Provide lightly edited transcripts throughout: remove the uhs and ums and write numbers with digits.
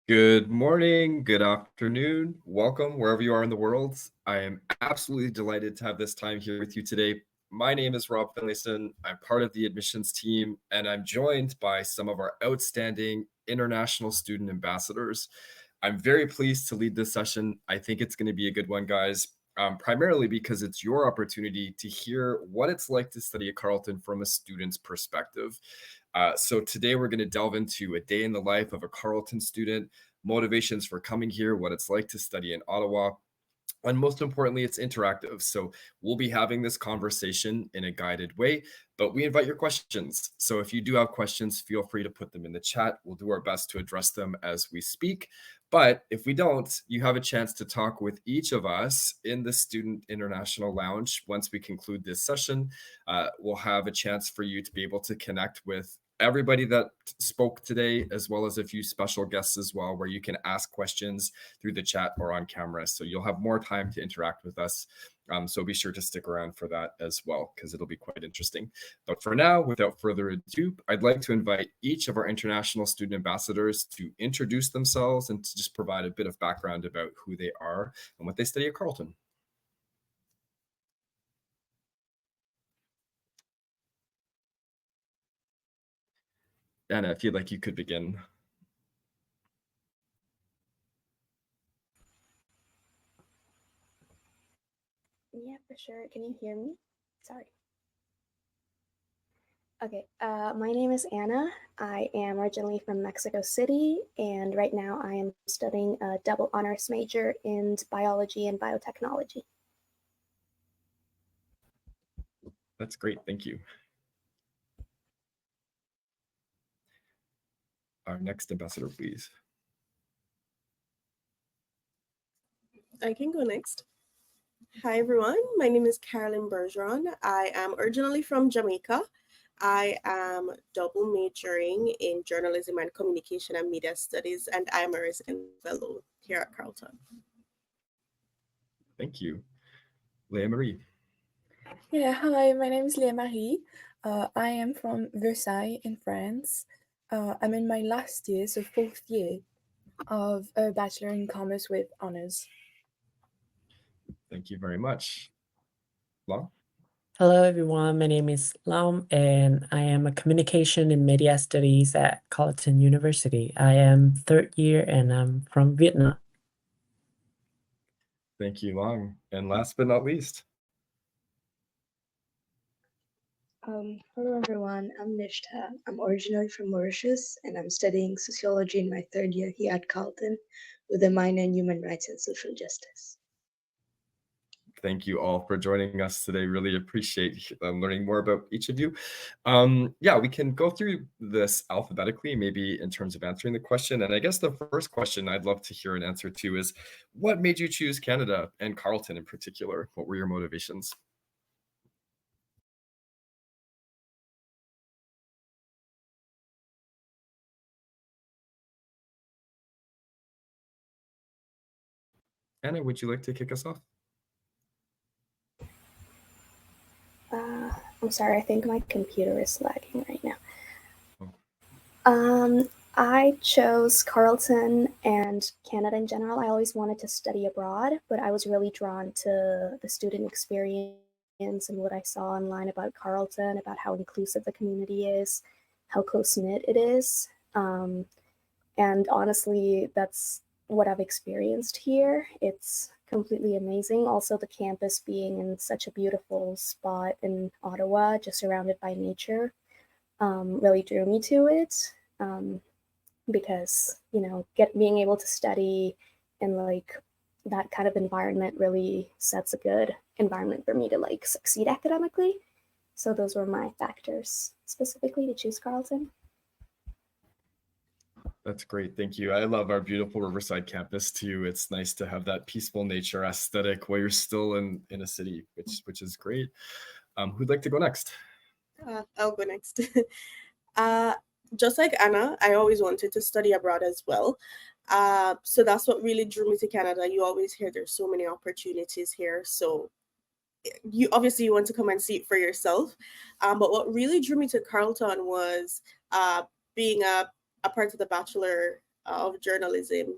Good morning, good afternoon, welcome wherever you are in the world. I am absolutely delighted to have this time here with you today. My name is Rob Finlayson. I'm part of the admissions team, and I'm joined by some of our outstanding international student ambassadors. I'm very pleased to lead this session. I think it's going to be a good one, guys, primarily because it's your opportunity to hear what it's like to study at Carleton from a student's perspective. So today we're going to delve into a day in the life of a Carleton student, motivations for coming here, what it's like to study in Ottawa, and most importantly, it's interactive. So we'll be having this conversation in a guided way, but we invite your questions. So if you do have questions, feel free to put them in the chat. We'll do our best to address them as we speak. But if we don't, you have a chance to talk with each of us in the Student International Lounge. Once we conclude this session, we'll have a chance for you to be able to connect with everybody that spoke today, as well as a few special guests as well, where you can ask questions through the chat or on camera. So you'll have more time to interact with us. So be sure to stick around for that as well, because it'll be quite interesting. But for now, without further ado, I'd like to invite each of our international student ambassadors to introduce themselves and to just provide a bit of background about who they are and what they study at Carleton. Anna, if you'd like, you could begin. Yeah, for sure. Can you hear me? Sorry. Okay, my name is Anna. I am originally from Mexico City, and right now I am studying a double honors major in biology and biotechnology. That's great. Thank you. Our next ambassador, please. I can go next. Hi, everyone. My name is Carleton Bergeron. I am originally from Jamaica. I am double majoring in journalism and communication and media studies, and I am a resident fellow here at Carleton. Thank you. Leah Marie. Yeah, hi, my name is Léa Marie. I am from Versailles in France. I'm in my last year, so fourth year, of a Bachelor in Commerce with honors. Thank you very much. Long? Hello, everyone. My name is Lam, and I am a communication and media studies at Carleton University. I am third year, and I'm from Vietnam. Thank you, Long. And last but not least. Hello everyone, I'm Nishta. I'm originally from Mauritius and I'm studying sociology in my third year here at Carleton with a minor in human rights and social justice. Thank you all for joining us today. Really appreciate learning more about each of you. Yeah, we can go through this alphabetically, maybe in terms of answering the question. And I guess the first question I'd love to hear an answer to is, what made you choose Canada and Carleton in particular? What were your motivations? Anna, would you like to kick us off? I'm sorry, I think my computer is lagging right now. Oh. I chose Carleton and Canada in general. I always wanted to study abroad, but I was really drawn to the student experience and what I saw online about Carleton, about how inclusive the community is, how close-knit it is. And honestly, that's what I've experienced here. It's completely amazing. Also, the campus being in such a beautiful spot in Ottawa, just surrounded by nature, really drew me to it. Because, you know, being able to study in like that kind of environment really sets a good environment for me to like succeed academically. So those were my factors specifically to choose Carleton. That's great. Thank you. I love our beautiful Riverside campus too. It's nice to have that peaceful nature aesthetic while you're still in a city, which is great. Who'd like to go next? I'll go next. Just like Anna, I always wanted to study abroad as well. So that's what really drew me to Canada. You always hear there's so many opportunities here. So you obviously want to come and see it for yourself. But what really drew me to Carleton was being a part of the Bachelor of journalism,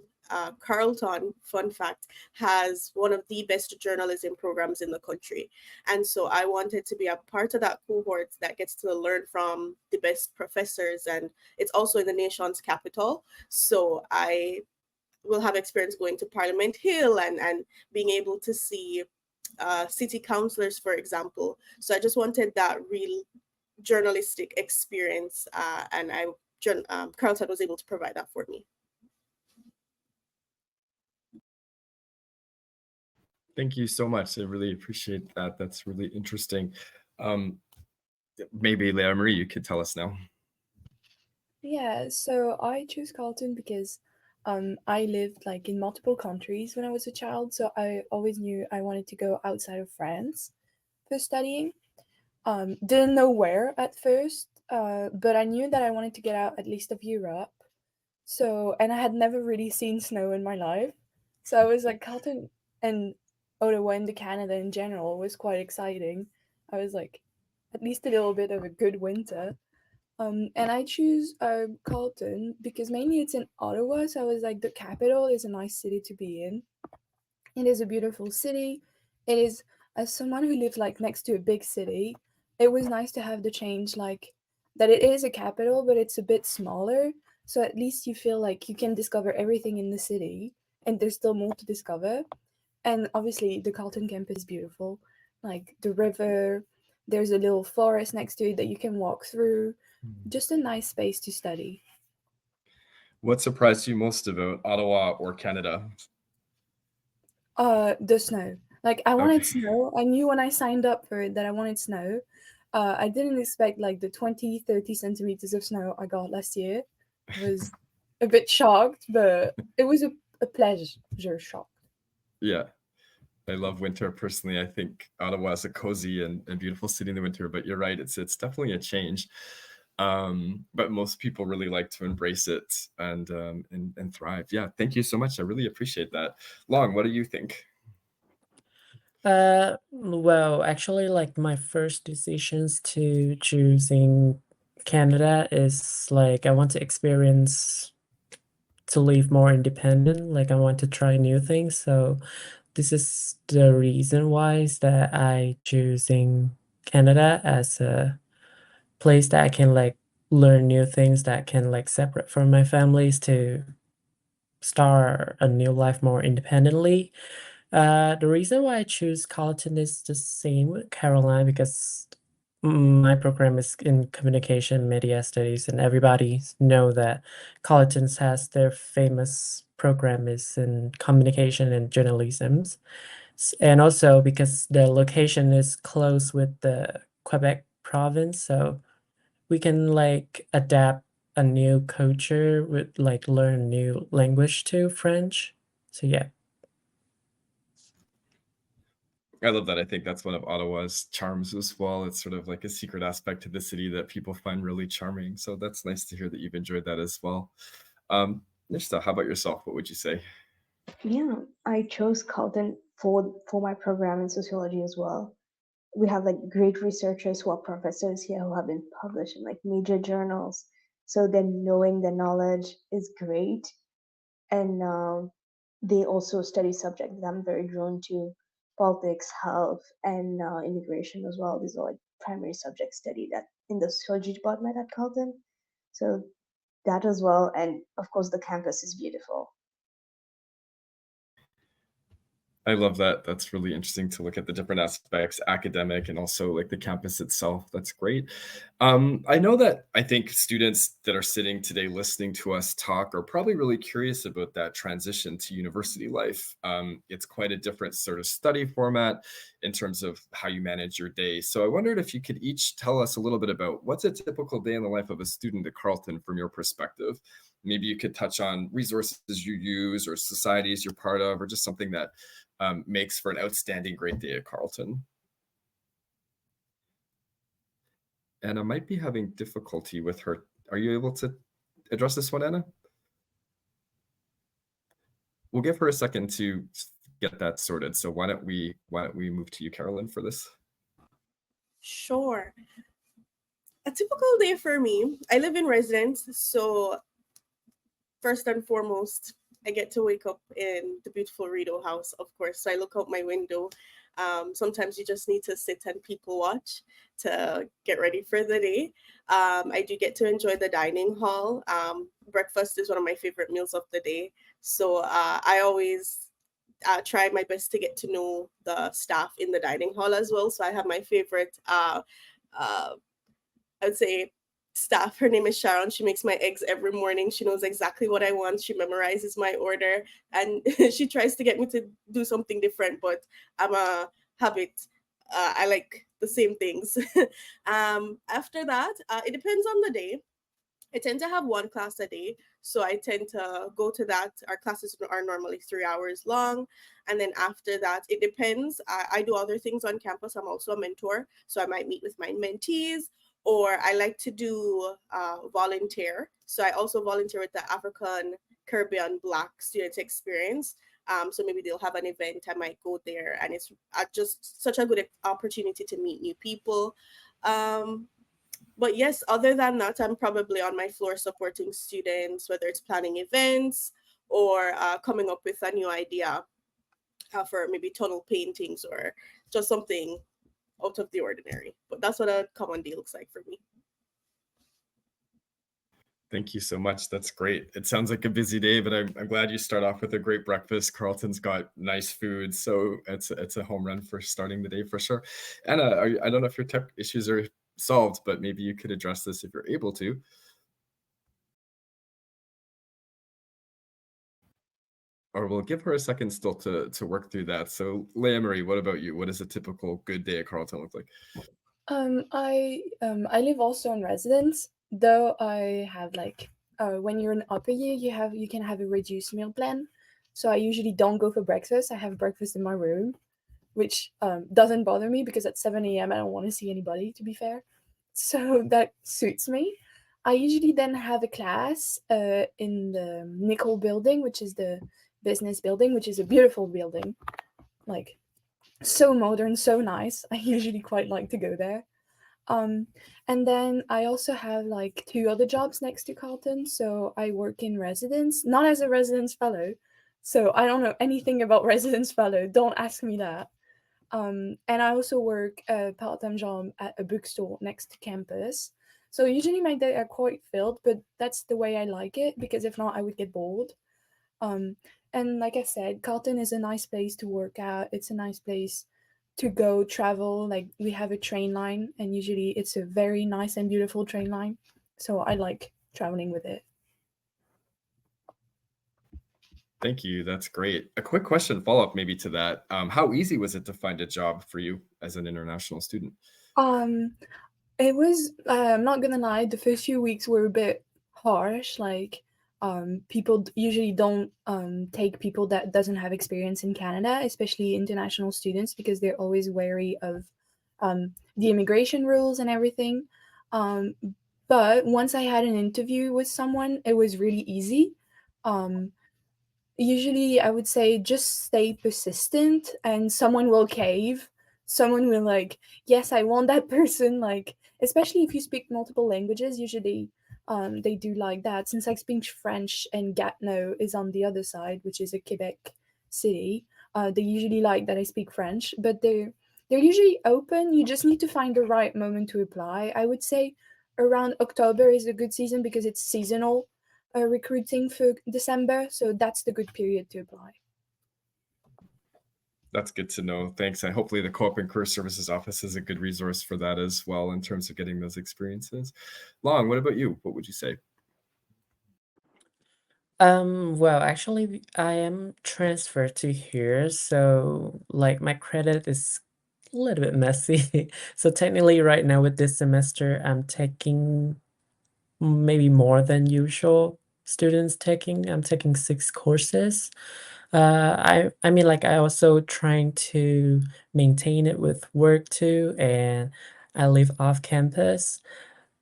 Carleton, fun fact, has one of the best journalism programs in the country. And so I wanted to be a part of that cohort that gets to learn from the best professors. And it's also in the nation's capital. So I will have experience going to Parliament Hill and being able to see city councillors, for example. So I just wanted that real journalistic experience, and Carleton was able to provide that for me. Thank you so much. I really appreciate that. That's really interesting. Maybe Leah Marie, you could tell us now. Yeah, so I chose Carleton because I lived like in multiple countries when I was a child, so I always knew I wanted to go outside of France for studying. Didn't know where at first, but I knew that I wanted to get out at least of Europe. So, and I had never really seen snow in my life. So I was like, Carleton and Ottawa into Canada in general was quite exciting. I was like, at least a little bit of a good winter. And I choose Carleton because mainly it's in Ottawa. So I was like, the capital is a nice city to be in. It is a beautiful city. It is, as someone who lived like next to a big city, it was nice to have the change, like that it is a capital, but it's a bit smaller. So at least you feel like you can discover everything in the city, and there's still more to discover. And obviously, the Carleton campus is beautiful, like the river. There's a little forest next to it that you can walk through. Just a nice space to study. What surprised you most about Ottawa or Canada? The snow. Like I wanted Okay. snow. I knew when I signed up for it that I wanted snow. I didn't expect like the 20-30 centimeters of snow I got last year. I was a bit shocked, but it was a pleasure shock. Yeah. I love winter personally. I think Ottawa is a cozy and beautiful city in the winter, but you're right, it's definitely a change. But most people really like to embrace it and thrive. Yeah, thank you so much. I really appreciate that. Long, what do you think? Well, actually, like my first decisions to choosing Canada is like I want to experience to live more independent. Like I want to try new things. So this is the reason why is that I choosing Canada as a place that I can like learn new things that can like separate from my families to start a new life more independently. The reason why I choose Carleton is the same with Caroline because my program is in communication media studies, and everybody know that Carleton's has their famous program is in communication and journalism. And also because the location is close with the Quebec province, so we can like adapt a new culture with like learn new language too, French. So yeah. I love that. I think that's one of Ottawa's charms as well. It's sort of like a secret aspect to the city that people find really charming. So that's nice to hear that you've enjoyed that as well. Nishta, how about yourself? What would you say? Yeah, I chose Carleton for my program in sociology as well. We have like great researchers who are professors here who have been published in like major journals. So then knowing the knowledge is great. And they also study subjects that I'm very drawn to: politics, health, and immigration as well. These are like primary subjects studied at in the sociology department at Carleton. So that as well, and of course the campus is beautiful. I love that. That's really interesting to look at the different aspects, academic and also like the campus itself. That's great. I know that I think students that are sitting today listening to us talk are probably really curious about that transition to university life. It's quite a different sort of study format in terms of how you manage your day. So I wondered if you could each tell us a little bit about what's a typical day in the life of a student at Carleton from your perspective. Maybe you could touch on resources you use or societies you're part of, or just something that makes for an outstanding great day at Carleton. Anna might be having difficulty with her. Are you able to address this one, Anna? We'll give her a second to get that sorted. So why don't we move to you, Carolyn, for this? Sure. A typical day for me, I live in residence, so first and foremost, I get to wake up in the beautiful Rideau house, of course. So I look out my window. Sometimes you just need to sit and people watch to get ready for the day. I do get to enjoy the dining hall. Breakfast is one of my favorite meals of the day. So I always try my best to get to know the staff in the dining hall as well. So I have my favorite, I'd say, staff. Her name is Sharon. She makes my eggs every morning. She knows exactly what I want. She memorizes my order, and she tries to get me to do something different. But I'm a habit. I like the same things. After that, it depends on the day. I tend to have one class a day. So I tend to go to that. Our classes are normally 3 hours long. And then after that, it depends. I do other things on campus. I'm also a mentor. So I might meet with my mentees, or I like to do volunteer. So I also volunteer with the African Caribbean Black Student Experience. So maybe they'll have an event. I might go there. And it's just such a good opportunity to meet new people. But yes, other than that, I'm probably on my floor supporting students, whether it's planning events or coming up with a new idea for maybe tunnel paintings or just something out of the ordinary. But that's what a common day looks like for me. Thank you so much. That's great. It sounds like a busy day, but I'm glad you start off with a great breakfast. Carleton's got nice food, so it's a home run for starting the day for sure. Anna, I don't know if your tech issues are solved, but maybe you could address this if you're able to. Or we'll give her a second still to work through that. So Leah Marie, what about you? What does a typical good day at Carleton look like? I live also in residence, though I have like when you're in upper year, you can have a reduced meal plan. So I usually don't go for breakfast. I have breakfast in my room, which doesn't bother me because at 7 a.m. I don't want to see anybody, to be fair. So that suits me. I usually then have a class in the Nickel building, which is the business building, which is a beautiful building. Like, so modern, so nice. I usually quite like to go there. And then I also have like 2 other jobs next to Carleton. So I work in residence, not as a residence fellow. So I don't know anything about residence fellow. Don't ask me that. And I also work a part-time job at a bookstore next to campus. So usually my days are quite filled, but that's the way I like it because if not, I would get bored. And like I said, Carleton is a nice place to work out. It's a nice place to go travel. Like we have a train line, and usually it's a very nice and beautiful train line. So I like traveling with it. Thank you. That's great. A quick question follow-up maybe to that. How easy was it to find a job for you as an international student? It was, I'm not gonna lie, the first few weeks were a bit harsh. Like, people usually don't take people that doesn't have experience in Canada, especially international students, because they're always wary of the immigration rules and everything. But once I had an interview with someone, it was really easy. Usually I would say just stay persistent and someone will cave. Someone will like, yes, I want that person. Like, especially if you speak multiple languages, usually they do like that. Since I speak French and Gatineau is on the other side, which is a Quebec city, they usually like that I speak French, but they're usually open. You just need to find the right moment to apply. I would say around October is a good season because it's seasonal recruiting for December, so that's the good period to apply. That's good to know. Thanks. And hopefully the Co-op and Career Services Office is a good resource for that as well in terms of getting those experiences. Long, what about you? What would you say? Well, actually, I am transferred to here, so like my credit is a little bit messy. So technically, right now with this semester, I'm taking maybe more than usual students taking. I'm taking 6 courses. I mean, like I also trying to maintain it with work too, and I live off campus.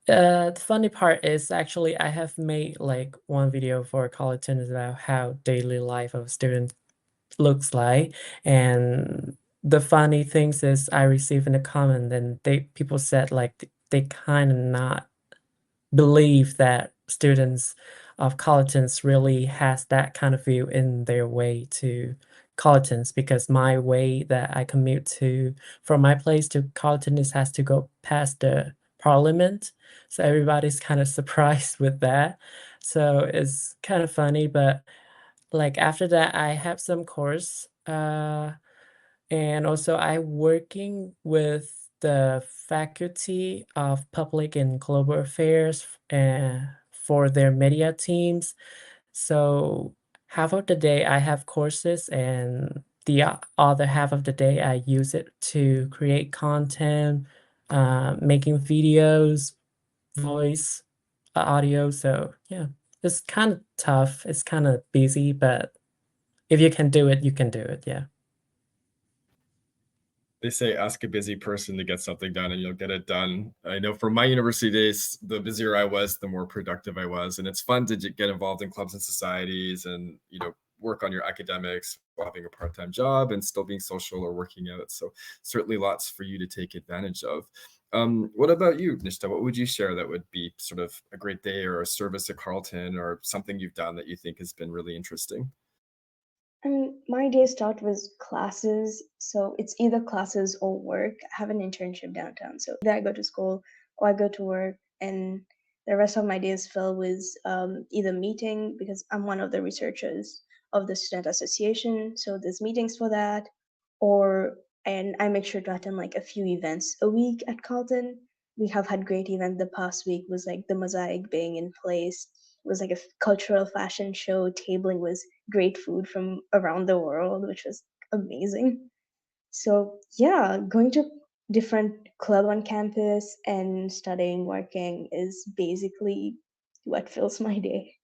The funny part is actually I have made like one video for Carleton about how daily life of a student looks like, and the funny things is I received in a comment, and people said like they kind of not believe that students of Carletons really has that kind of view in their way to Carletons, because my way that I commute to from my place to Carleton is has to go past the Parliament. So everybody's kind of surprised with that. So it's kind of funny, but like after that I have some course and also I working with the Faculty of Public and Global Affairs for their media teams. So half of the day I have courses, and the other half of the day I use it to create content, making videos, voice, audio. So yeah, it's kind of tough. It's kind of busy, but if you can do it, you can do it. Yeah. They say ask a busy person to get something done and you'll get it done. I know from my university days, the busier I was, the more productive I was. And it's fun to get involved in clubs and societies and, work on your academics while having a part-time job and still being social or working out. So certainly lots for you to take advantage of. What about you, Nishta? What would you share that would be sort of a great day or a service at Carleton or something you've done that you think has been really interesting? And my day start with classes, so it's either classes or work. I have an internship downtown, so either I go to school or I go to work, and the rest of my day is filled with either meeting, because I'm one of the researchers of the student association, so there's meetings for that, and I make sure to attend like a few events a week at Carleton. We have had great events. The past week was like the mosaic being in place. It was like a cultural fashion show. Tabling was great food from around the world, which was amazing. So yeah, going to different club on campus and studying, working is basically what fills my day.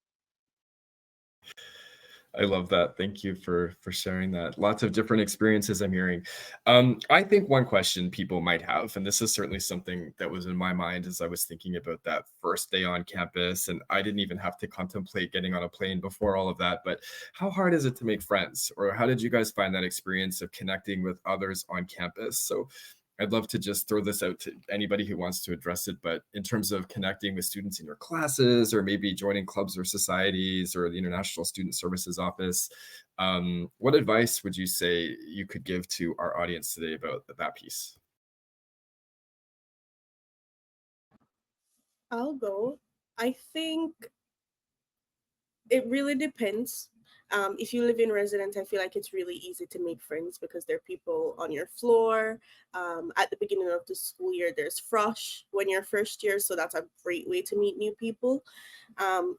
I love that. Thank you for sharing that. Lots of different experiences I'm hearing. I think one question people might have, and this is certainly something that was in my mind as I was thinking about that first day on campus, and I didn't even have to contemplate getting on a plane before all of that, but how hard is it to make friends? Or how did you guys find that experience of connecting with others on campus? So I'd love to just throw this out to anybody who wants to address it. But in terms of connecting with students in your classes, or maybe joining clubs or societies or the International Student Services Office, what advice would you say you could give to our audience today about that piece? I'll go. I think it really depends. If you live in residence, I feel like it's really easy to make friends because there are people on your floor. At the beginning of the school year, there's Frosh when you're first year, so that's a great way to meet new people.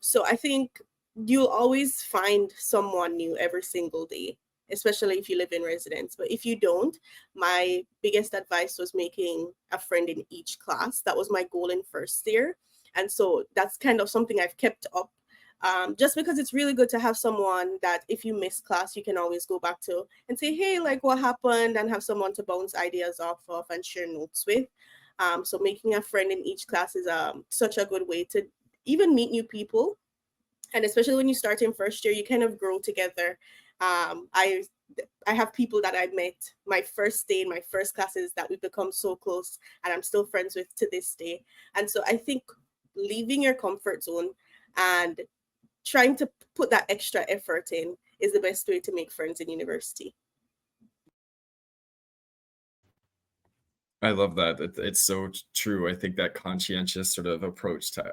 So I think you'll always find someone new every single day, especially if you live in residence. But if you don't, my biggest advice was making a friend in each class. That was my goal in first year. And so that's kind of something I've kept up, just because it's really good to have someone that if you miss class, you can always go back to and say, hey, like what happened, and have someone to bounce ideas off of and share notes with. So making a friend in each class is such a good way to even meet new people. And especially when you start in first year, you kind of grow together. I have people that I met my first day in my first classes that we've become so close and I'm still friends with to this day. And so I think leaving your comfort zone and trying to put that extra effort in is the best way to make friends in university. I love that. It's so true. I think that conscientious sort of approach to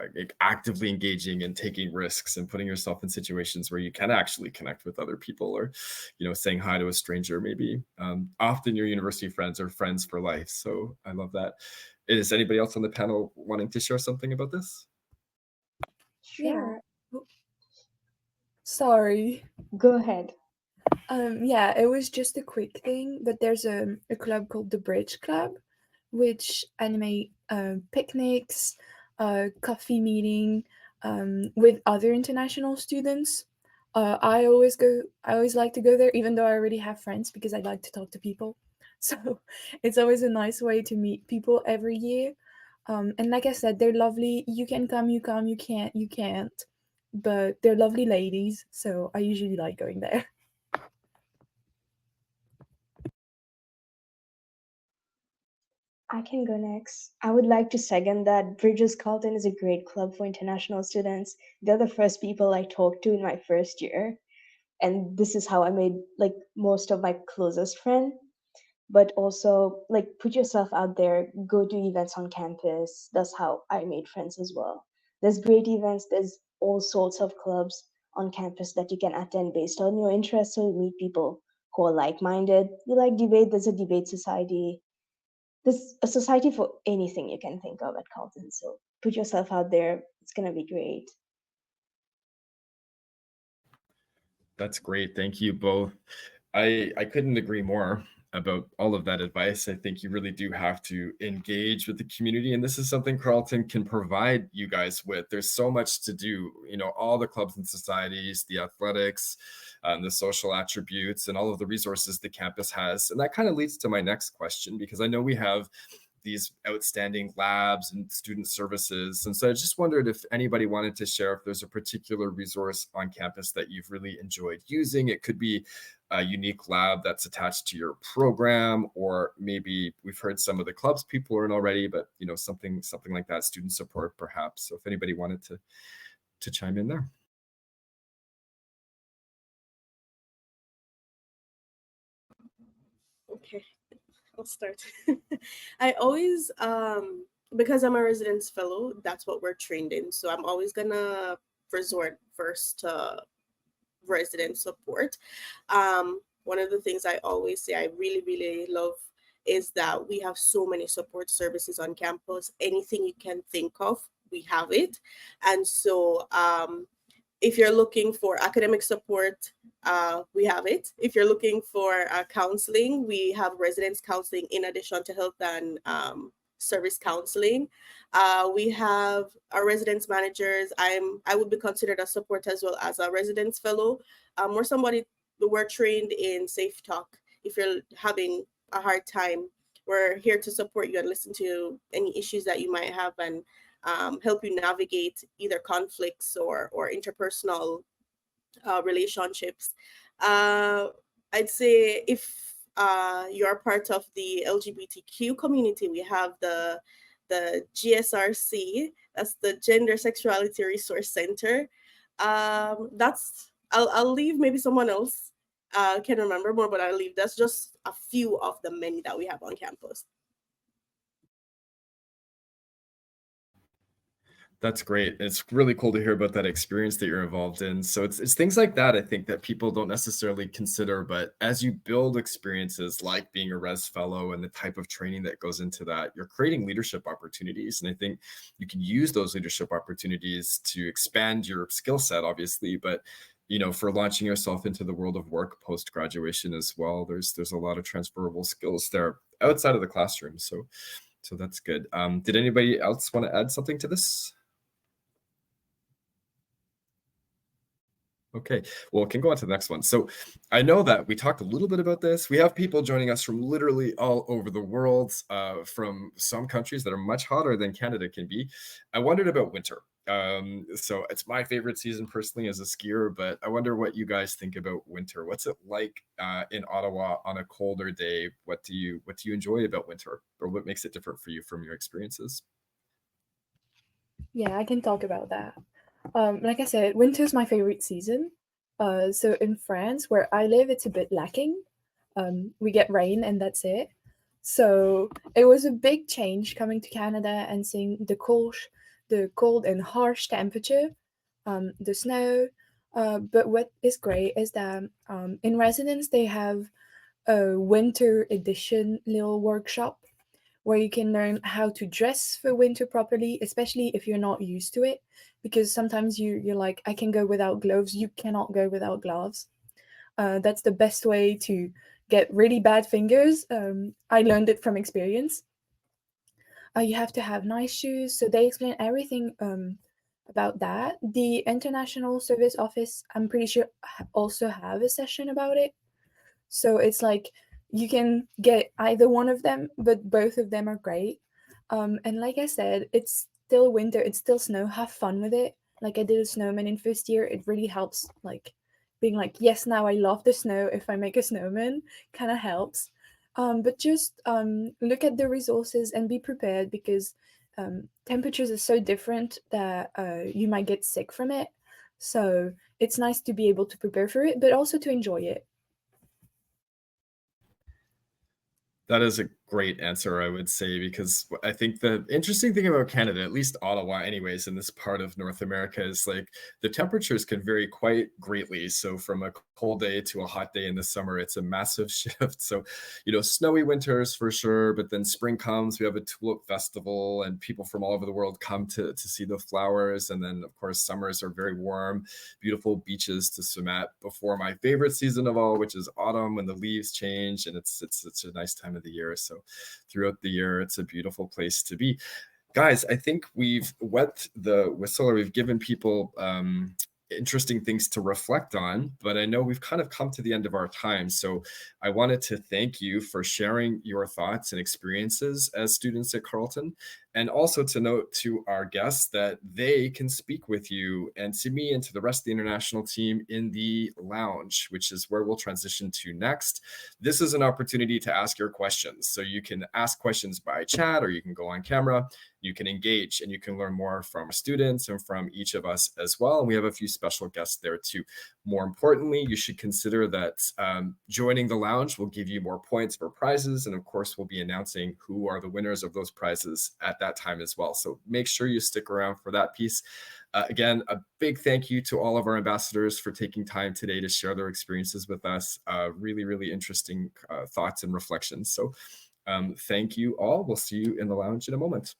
actively engaging and taking risks and putting yourself in situations where you can actually connect with other people, or, saying hi to a stranger, maybe. Often your university friends are friends for life. So I love that. Is anybody else on the panel wanting to share something about this? Sure. Yeah. Sorry. Go ahead. Yeah, it was just a quick thing, but there's a club called the Bridge Club, which animate picnics, coffee meeting with other international students. I always like to go there, even though I already have friends because I like to talk to people. So it's always a nice way to meet people every year. And like I said, they're lovely. You can come, you come, you can't, you can't. But they're lovely ladies, so I usually like going there. I can go next. I would like to second that Bridges Carleton is a great club for international students. They're the first people I talked to in my first year. And this is how I made like most of my closest friends. But also like put yourself out there, go to events on campus. That's how I made friends as well. There's great events, there's all sorts of clubs on campus that you can attend based on your interests, so you meet people who are like-minded. You like debate, there's a debate society. There's a society for anything you can think of at Carleton. So put yourself out there, it's gonna be great. That's great. Thank you both. I couldn't agree more about all of that advice. I think you really do have to engage with the community, and this is something Carleton can provide you guys with. There's so much to do, all the clubs and societies, the athletics, the social attributes, and all of the resources the campus has. And that kind of leads to my next question, because I know we have these outstanding labs and student services. And so I just wondered if anybody wanted to share if there's a particular resource on campus that you've really enjoyed using. It could be a unique lab that's attached to your program, or maybe we've heard some of the clubs people are in already, but something like that, student support perhaps. So if anybody wanted to chime in there. Okay, I'll start. I always, because I'm a residence fellow, that's what we're trained in. So I'm always gonna resort first to resident support. One of the things I always say I really, really love is that we have so many support services on campus. Anything you can think of, we have it. And so if you're looking for academic support, we have it. If you're looking for counseling, we have residence counseling in addition to health and service counseling. We have our residence managers. I would be considered a support as well as a residence fellow. We're trained in safe talk. If you're having a hard time, we're here to support you and listen to any issues that you might have, and help you navigate either conflicts or interpersonal relationships. I'd say if you're part of the LGBTQ community, we have the GSRC, that's the Gender Sexuality Resource Center. I'll leave, maybe someone else can remember more, but I'll leave. That's just a few of the many that we have on campus. That's great. It's really cool to hear about that experience that you're involved in. So it's things like that, I think, that people don't necessarily consider. But as you build experiences like being a Res Fellow and the type of training that goes into that, you're creating leadership opportunities. And I think you can use those leadership opportunities to expand your skill set, obviously, but for launching yourself into the world of work post-graduation as well. There's a lot of transferable skills there outside of the classroom. So that's good. Did anybody else want to add something to this? Okay, well, can go on to the next one. So I know that we talked a little bit about this. We have people joining us from literally all over the world, from some countries that are much hotter than Canada can be. I wondered about winter. So it's my favorite season personally as a skier, but I wonder what you guys think about winter. What's it like in Ottawa on a colder day? What do you enjoy about winter, or what makes it different for you from your experiences? Yeah, I can talk about that. Like I said, winter's my favorite season. So in France, where I live, it's a bit lacking. We get rain and that's it. So it was a big change coming to Canada and seeing the cold and harsh temperature, the snow. But what is great is that in residence they have a winter edition little workshop where you can learn how to dress for winter properly, especially if you're not used to it. Because sometimes you're like, I can go without gloves. You cannot go without gloves. That's the best way to get really bad fingers. I learned it from experience. You have to have nice shoes. So they explain everything about that. The International Service Office, I'm pretty sure, also have a session about it. So it's like you can get either one of them, but both of them are great. And like I said, it's still winter, it's still snow. Have fun with it. Like I did a snowman in first year. It really helps, like being like, yes, now I love the snow. If I make a snowman, kind of helps. But just look at the resources and be prepared, because temperatures are so different that you might get sick from it. So it's nice to be able to prepare for it, but also to enjoy it. That is a great answer, I would say, because I think the interesting thing about Canada, at least Ottawa, anyways, in this part of North America, is like the temperatures can vary quite greatly. So, from a cold day to a hot day in the summer, it's a massive shift. So, snowy winters for sure, but then spring comes, we have a tulip festival, and people from all over the world come to see the flowers. And then, of course, summers are very warm, beautiful beaches to swim at before my favorite season of all, which is autumn, when the leaves change, and it's such a nice time of the year. So throughout the year, it's a beautiful place to be. Guys, I think we've wet the whistle, or we've given people interesting things to reflect on, but I know we've kind of come to the end of our time. So I wanted to thank you for sharing your thoughts and experiences as students at Carleton, and also to note to our guests that they can speak with you and to me and to the rest of the international team in the lounge, which is where we'll transition to next. This is an opportunity to ask your questions. So you can ask questions by chat, or you can go on camera. You can engage, and you can learn more from students and from each of us as well. And we have a few special guests there too. More importantly, you should consider that joining the lounge will give you more points for prizes. And of course, we'll be announcing who are the winners of those prizes at that time as well. So make sure you stick around for that piece. Again, a big thank you to all of our ambassadors for taking time today to share their experiences with us. Really, really interesting thoughts and reflections. So thank you all. We'll see you in the lounge in a moment.